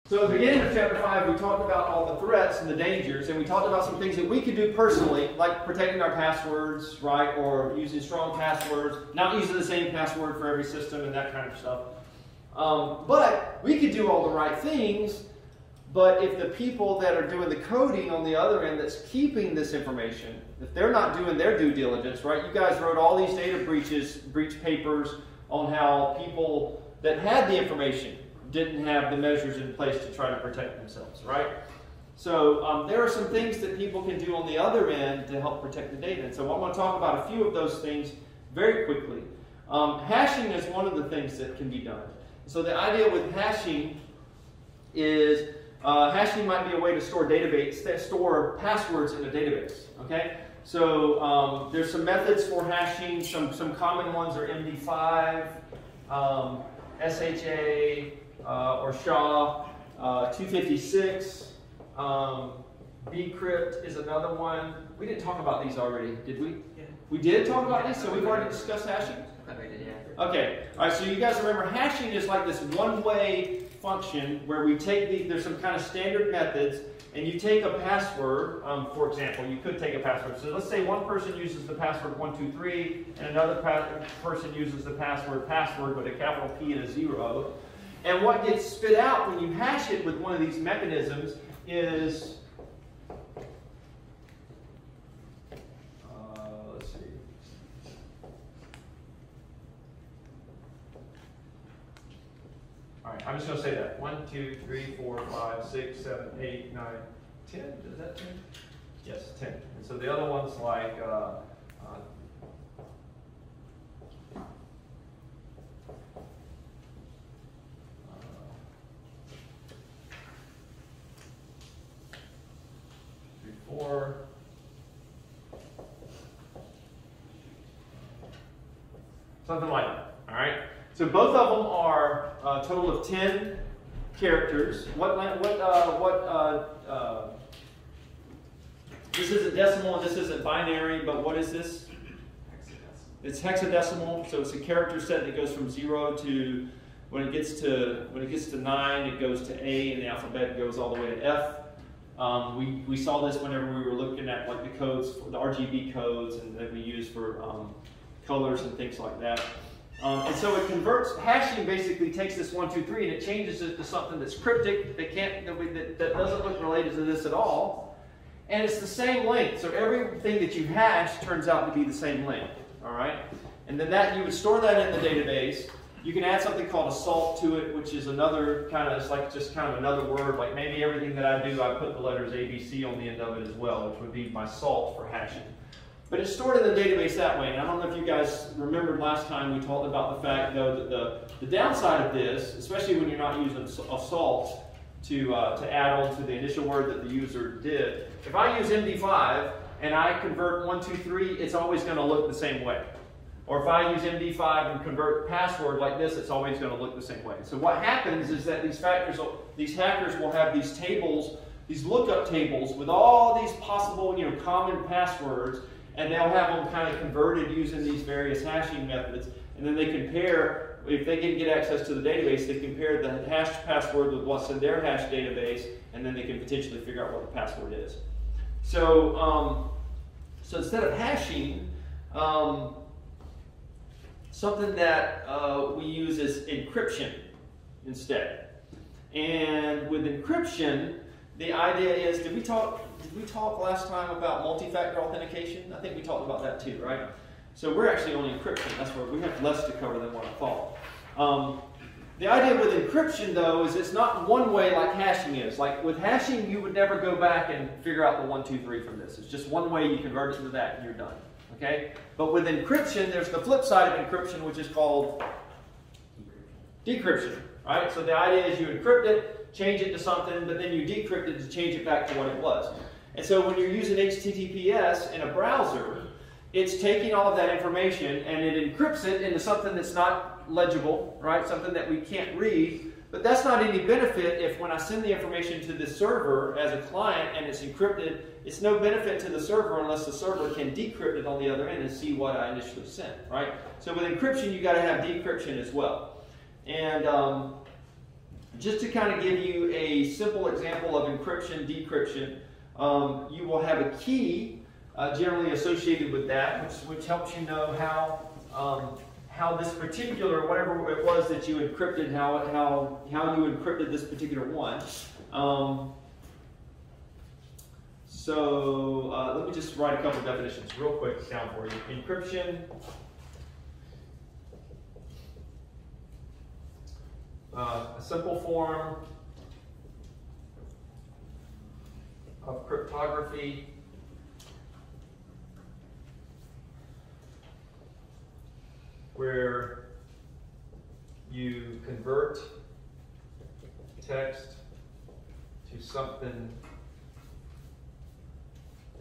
So at the beginning of chapter 5, we talked about all the threats and the dangers, and we talked about some things that we could do personally, like protecting our passwords, right, or using strong passwords, not using the same password for every system and that kind of stuff. But we could do all the right things, but if the people that are doing the coding on the other end that's keeping this information, if they're not doing their due diligence, right, you guys wrote all these data breach papers on how people that had the information didn't have the measures in place to try to protect themselves, right? So there are some things that people can do on the other end to help protect the data. And so I want to talk about a few of those things very quickly. Hashing is one of the things that can be done. So the idea with hashing is hashing might be a way to store passwords in a database. Okay, so there's some methods for hashing. Some common ones are MD5, SHA. Or SHA, 256, bcrypt is another one. We didn't talk about these already, did we? Yeah. We did talk about these, so we've already discussed hashing? Okay, all right, so you guys remember hashing is like this one-way function where we take there's some kind of standard methods, and you take a password, for example, you could take a password. So let's say one person uses the password 123, and another person uses the password with a capital P and a 0. And what gets spit out when you hash it with one of these mechanisms is, let's see. All right, I'm just going to say that. 1, 2, 3, 4, 5, 6, 7, 8, 9, 10. Is that 10? Yes, 10. And so the other one's like, something like that. All right. So both of them are a total of 10 characters. This isn't decimal and this isn't binary, but what is this? Hexadecimal. It's hexadecimal. So it's a character set that goes from 0 to when it gets to 9, it goes to A, and the alphabet goes all the way to F. We saw this whenever we were looking at like the codes, the RGB codes, and that we use for colors and things like that. And so it converts, hashing basically takes this 1, 2, 3 and it changes it to something that's cryptic, that doesn't look related to this at all. And it's the same length. So everything that you hash turns out to be the same length. All right? And then you would store that in the database. You can add something called a salt to it, which is another kind of, it's like just kind of another word. Like maybe everything that I do, I put the letters ABC on the end of it as well, which would be my salt for hashing. But it's stored in the database that way. And I don't know if you guys remembered last time we talked about the fact, though, that the downside of this, especially when you're not using a salt to add on to the initial word that the user did. If I use MD5 and I convert 1, 2, 3, it's always going to look the same way. Or if I use MD5 and convert password like this, it's always going to look the same way. So what happens is that these hackers will have these tables, these lookup tables with all these possible, common passwords, and they'll have them kind of converted using these various hashing methods. And then they compare, if they can get access to the database, they compare the hashed password with what's in their hash database, and then they can potentially figure out what the password is. So, so instead of hashing, something that we use is encryption instead. And with encryption, the idea is, did we talk last time about multi-factor authentication? I think we talked about that too, right? So we're actually on encryption. That's where we have less to cover than what I thought. The idea with encryption, though, is it's not one way like hashing is. Like with hashing, you would never go back and figure out the 1, 2, 3 from this. It's just one way you convert it to that and you're done. Okay? But with encryption, there's the flip side of encryption, which is called decryption. Right? So the idea is you encrypt it, change it to something, but then you decrypt it to change it back to what it was. And so when you're using HTTPS in a browser, it's taking all of that information and it encrypts it into something that's not legible, right? Something that we can't read. But that's not any benefit if when I send the information to the server as a client and it's encrypted, it's no benefit to the server unless the server can decrypt it on the other end and see what I initially sent, right? So with encryption, you got to have decryption as well. And just to kind of give you a simple example of encryption, decryption, you will have a key generally associated with that, which helps you know how this particular, whatever it was that you encrypted, how you encrypted this particular one. So let me just write a couple definitions real quick down for you. Encryption, a simple form of cryptography where you convert text to something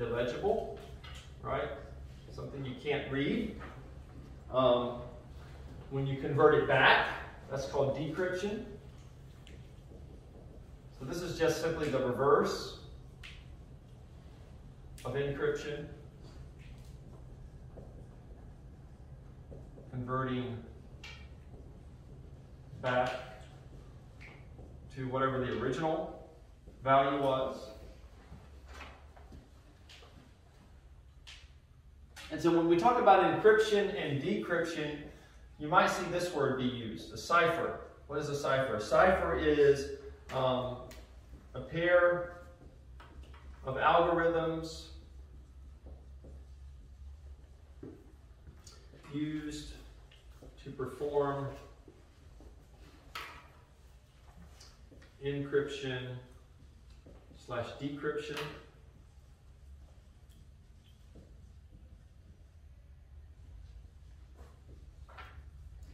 illegible, right? Something you can't read. When you convert it back, that's called decryption. So this is just simply the reverse of encryption. Converting back to whatever the original value was. And so when we talk about encryption and decryption, you might see this word be used, a cipher. What is a cipher? A cipher is a pair of algorithms used to perform encryption/decryption.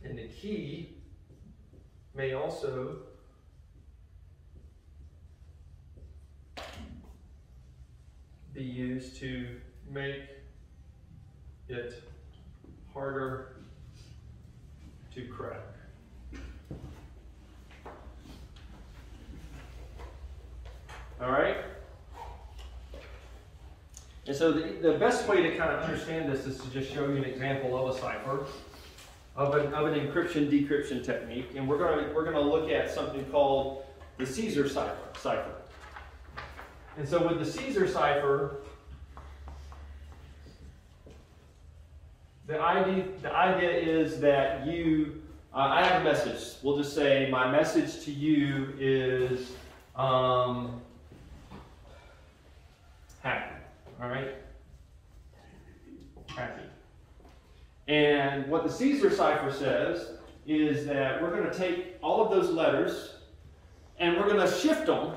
And the key may also be used to make it harder to crack. All right? And so the best way to kind of understand this is to just show you an example of a cipher, of an encryption decryption technique. And we're going to look at something called the Caesar cipher. And so with the Caesar cipher, the idea is that I have a message. We'll just say my message to you is happy. All right? Happy. And what the Caesar cipher says is that we're going to take all of those letters and we're going to shift them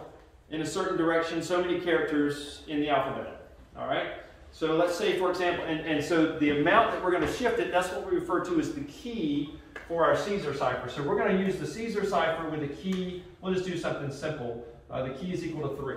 in a certain direction, so many characters in the alphabet. All right? So let's say, for example, and so the amount that we're going to shift it, that's what we refer to as the key for our Caesar cipher. So we're going to use the Caesar cipher with a key. We'll just do something simple. The key is equal to 3.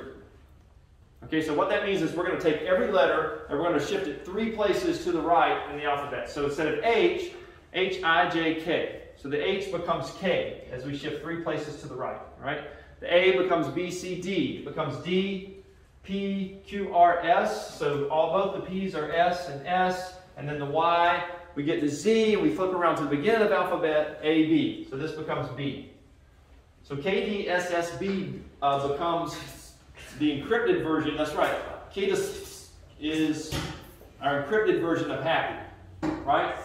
Okay, so what that means is we're going to take every letter and we're going to shift it 3 places to the right in the alphabet. So instead of H, H-I-J-K. So the H becomes K as we shift 3 places to the right. Right? The A becomes B, C, D. It becomes D, P, Q, R, S. So both the P's are S and S. And then the Y, we get the Z, and we flip around to the beginning of the alphabet, A, B. So this becomes B. So K, D, S, S, B becomes the encrypted version. That's right. K is our encrypted version of happy. Right?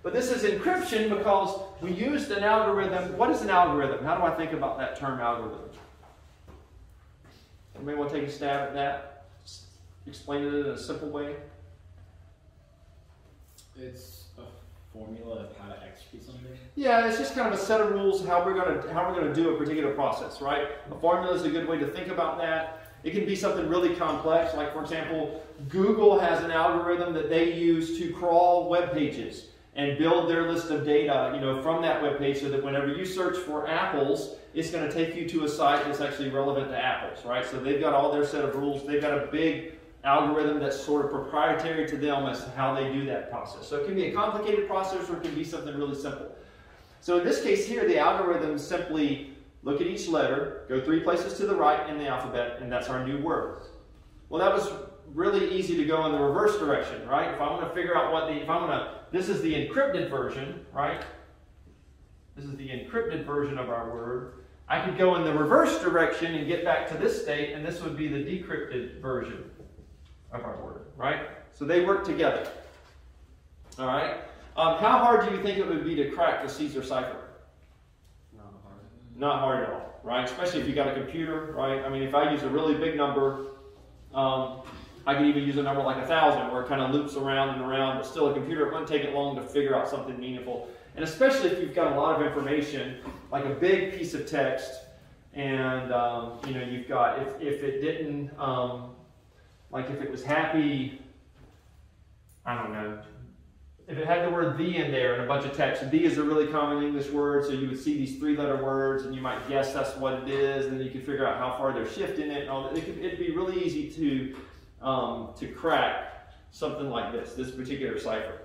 But this is encryption because we used an algorithm. What is an algorithm? How do I think about that term algorithm? Anybody want to take a stab at that? Explain it in a simple way. It's a formula of how to execute something. Yeah, it's just kind of a set of rules how we're going to do a particular process, right? A formula is a good way to think about that. It can be something really complex, like for example, Google has an algorithm that they use to crawl web pages and build their list of data, from that web page, so that whenever you search for apples, it's going to take you to a site that's actually relevant to apples, right? So they've got all their set of rules. They've got a big algorithm that's sort of proprietary to them as to how they do that process. So it can be a complicated process, or it can be something really simple. So in this case here, the algorithm simply look at each letter, go 3 places to the right in the alphabet, and that's our new word. Well, that was really easy to go in the reverse direction, right? If I want to figure out this is the encrypted version, right? This is the encrypted version of our word. I could go in the reverse direction and get back to this state, and this would be the decrypted version of our word, right? So they work together. All right. How hard do you think it would be to crack the Caesar cipher? Not hard. Not hard at all, right? Especially if you got a computer, right? I mean, if I use a really big number, I could even use a number like 1,000 where it kind of loops around and around, but still a computer, it wouldn't take it long to figure out something meaningful. And especially if you've got a lot of information, like a big piece of text, and you know, you've got, if it didn't, like if it was happy, I don't know, if it had the word "the" in there and a bunch of text, "the" is a really common English word, so you would see these 3-letter words and you might guess that's what it is, and then you could figure out how far they're shifting it and all that. It'd be really easy to crack something like this particular cipher.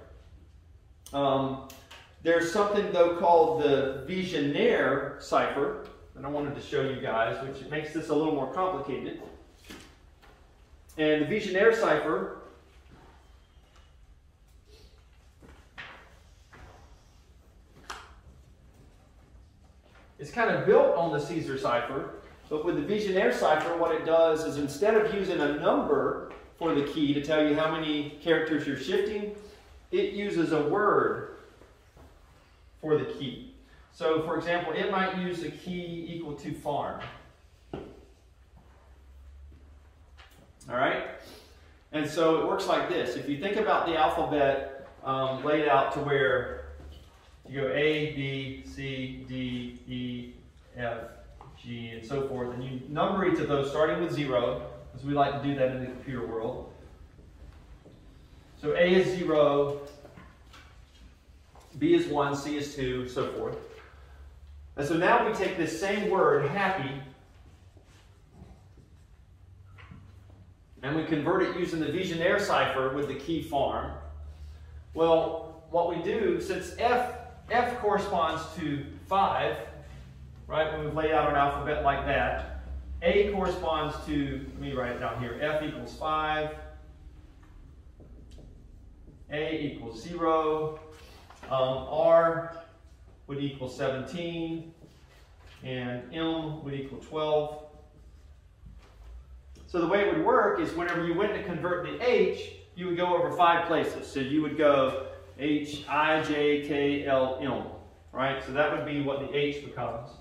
There's something though called the Vigenère cipher that I wanted to show you guys, which makes this a little more complicated. And the Vigenère cipher is kind of built on the Caesar cipher, but with the Vigenère cipher, what it does is instead of using a number for the key to tell you how many characters you're shifting, it uses a word for the key. So, for example, it might use a key equal to farm. All right? And so it works like this. If you think about the alphabet laid out to where you go A, B, C, D, E, F, G, and so forth, and you number each of those starting with 0, because we like to do that in the computer world. So A is 0, B is 1, C is 2, so forth. And so now we take this same word, happy, and we convert it using the Vigenère cipher with the key farm. Well, what we do, since F corresponds to 5, right, when we've laid out an alphabet like that, A corresponds to, let me write it down here, F equals 5, A equals 0, R would equal 17, and M would equal 12. So the way it would work is whenever you went to convert the H, you would go over 5 places. So you would go H, I, J, K, L, M, right? So that would be what the H becomes.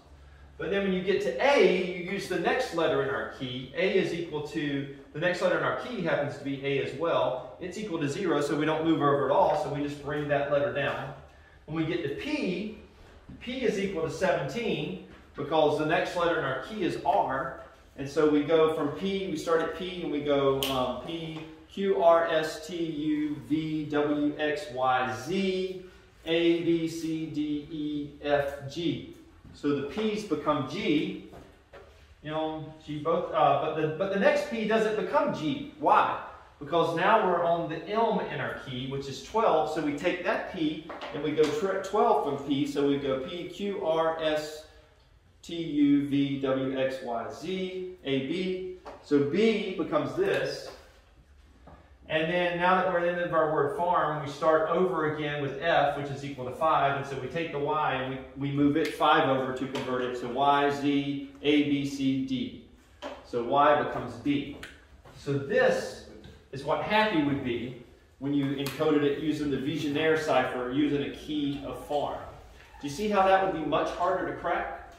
But then when you get to A, you use the next letter in our key. A is equal to, the next letter in our key happens to be A as well. It's equal to 0, so we don't move over at all, so we just bring that letter down. When we get to P, P is equal to 17, because the next letter in our key is R. And so we go from P, we start at P, and we go P, Q, R, S, T, U, V, W, X, Y, Z, A, B, C, D, E, F, G. So the P's become G, G both, but the next P doesn't become G. Why? Because now we're on the M in our key, which is 12, so we take that P and we go 12 from P, so we go P, Q, R, S, T, U, V, W, X, Y, Z, A, B. So B becomes this. And then now that we're at the end of our word farm, we start over again with F, which is equal to 5. And so we take the Y and we move it 5 over to convert it to Y, Z, A, B, C, D. So Y becomes D. So this is what happy would be when you encoded it using the Vigenère cipher, using a key of farm. Do you see how that would be much harder to crack?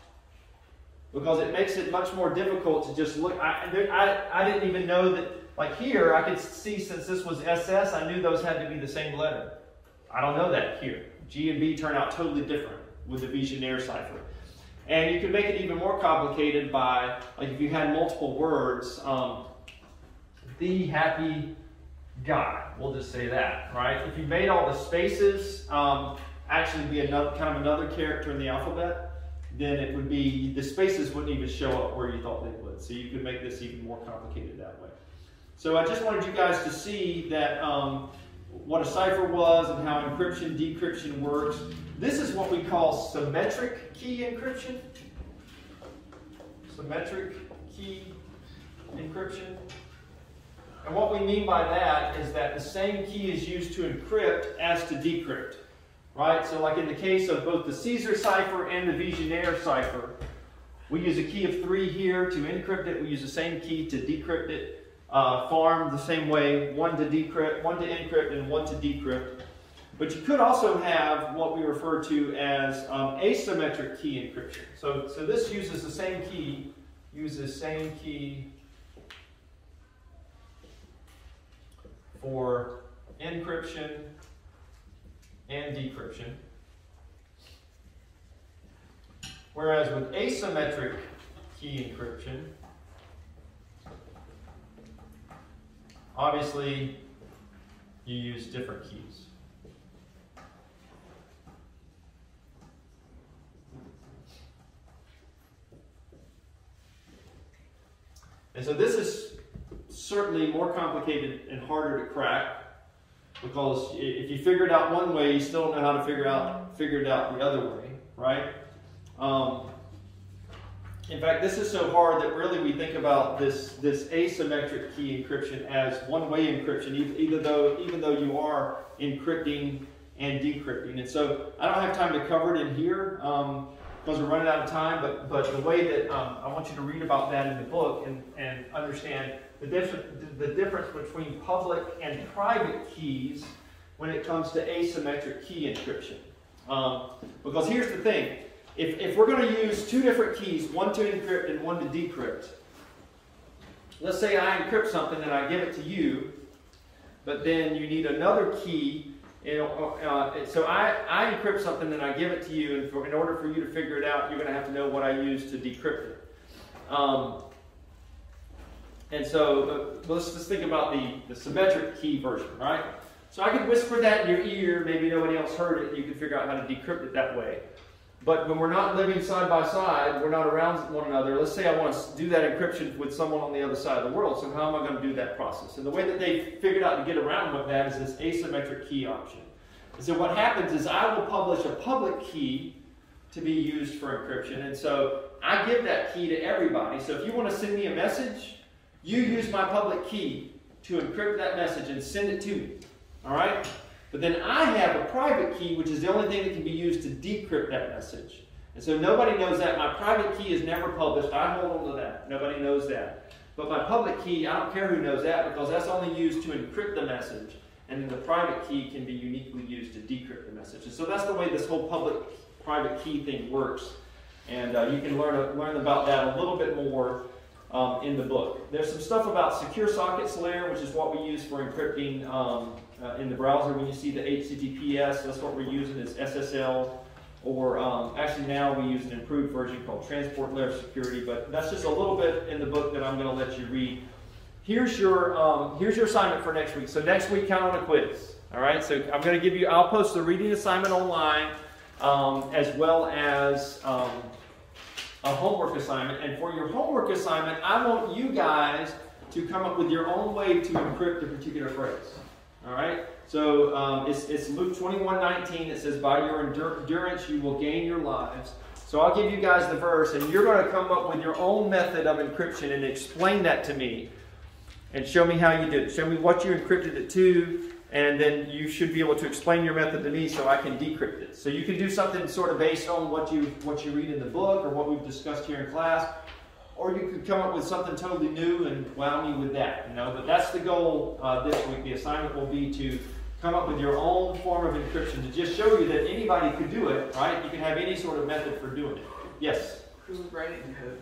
Because it makes it much more difficult to just look. I didn't even know that. Like here, I could see since this was SS, I knew those had to be the same letter. I don't know that here. G and B turn out totally different with the Vigenère cipher. And you can make it even more complicated by, like if you had multiple words, the happy guy, we'll just say that, right? If you made all the spaces actually be another character in the alphabet, then it would be, the spaces wouldn't even show up where you thought they would. So you could make this even more complicated that way. So I just wanted you guys to see that what a cipher was and how encryption, decryption works. This is what we call symmetric key encryption. Symmetric key encryption. And what we mean by that is that the same key is used to encrypt as to decrypt. Right? So like in the case of both the Caesar cipher and the Vigenère cipher, We use a key of 3 here to encrypt it. We use the same key to decrypt it. Farm the same way, 1 to decrypt, 1 to encrypt, and 1 to decrypt. But you could also have what we refer to as asymmetric key encryption. So this uses the same key, for encryption and decryption. Whereas with asymmetric key encryption, obviously you use different keys. And so this is certainly more complicated and harder to crack, because if you figure it out one way, you still don't know how to figure it out the other way, right? In fact, this is so hard that really we think about this asymmetric key encryption as one-way encryption, even though you are encrypting and decrypting. And so I don't have time to cover it in here because we're running out of time, but the way that I want you to read about that in the book and understand the difference between public and private keys when it comes to asymmetric key encryption. Because here's the thing. If we're going to use 2 different keys, one to encrypt and one to decrypt, let's say I encrypt something and I give it to you, but then you need another key. So I encrypt something and I give it to you, and in order for you to figure it out, you're going to have to know what I use to decrypt it. And so let's just think about the symmetric key version, right? So I could whisper that in your ear, maybe nobody else heard it, you can figure out how to decrypt it that way. But when we're not living side by side, we're not around one another, let's say I want to do that encryption with someone on the other side of the world, so how am I going to do that process? And the way that they figured out to get around with that is this asymmetric key option. And so what happens is I will publish a public key to be used for encryption, and so I give that key to everybody. So if you want to send me a message, you use my public key to encrypt that message and send it to me, all right? But then I have a private key, which is the only thing that can be used to decrypt that message. And so nobody knows that. My private key is never published. I hold on to that. Nobody knows that. But my public key, I don't care who knows that, because that's only used to encrypt the message. And then the private key can be uniquely used to decrypt the message. And so that's the way this whole public-private key thing works. And you can learn about that a little bit more in the book. There's some stuff about secure sockets layer, which is what we use for encrypting in the browser. When you see the HTTPS, that's what we're using is SSL, or actually now we use an improved version called transport layer security, but that's just a little bit in the book that I'm going to let you read. Here's your assignment for next week. So next week, count on a quiz. All right, so I'm going to give you, I'll post the reading assignment online as well as a homework assignment. And for your homework assignment, I want you guys to come up with your own way to encrypt a particular phrase. All right? So it's Luke 21:19. It says, by your endurance you will gain your lives. So I'll give you guys the verse, and you're going to come up with your own method of encryption and explain that to me. And show me how you did it. Show me what you encrypted it to, and then you should be able to explain your method to me so I can decrypt it. So you can do something sort of based on what you read in the book or what we've discussed here in class, or you could come up with something totally new and wow me with that. But that's the goal this week. The assignment will be to come up with your own form of encryption to just show you that anybody could do it, right? You can have any sort of method for doing it. Yes? Could we write it in code?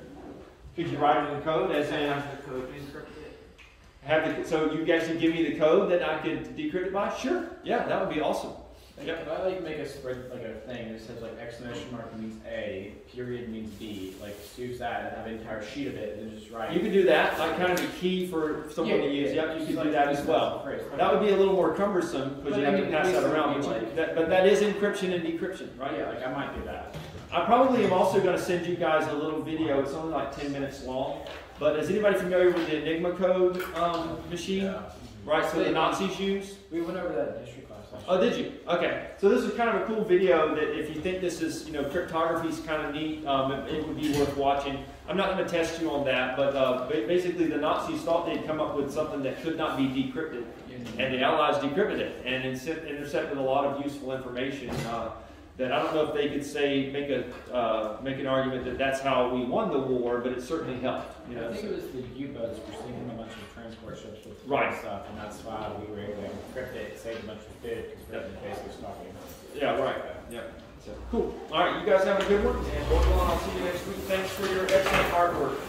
Could you write it in code as in? Have the code encrypted? So you guys can give me the code that I could decrypt it by? Sure. Yeah, that would be awesome. If I make a spread, like a thing that says exclamation mark means A, period means B, use that and have an entire sheet of it and just write. You can do that, like kind of a key for someone to use. Yep, you can do that as well. That would be a little more cumbersome because you have to pass that around. But that is encryption and decryption, right? Yeah, I might do that. I probably am also going to send you guys a little video. It's only like 10 minutes long. But is anybody familiar with the Enigma code machine? Yeah. Right, so the Nazis use? We went over that in history class. Oh, did you? Okay. So this is kind of a cool video that if you think this is, cryptography is kind of neat, it would be worth watching. I'm not going to test you on that, but basically the Nazis thought they'd come up with something that could not be decrypted. And the Allies decrypted it and intercepted a lot of useful information. that I don't know if they could say make an argument that that's how we won the war, but it certainly helped. You know, I think so- it was the U-boats were sinking a bunch of transport ships with Right. stuff, and that's why we were able to encrypt it, save a bunch of food, because Britain basically was talking about it. Yeah, right. Yeah. So, cool. All right, you guys have a good one, and we'll go on. I'll see you next week. Thanks for your excellent hard work.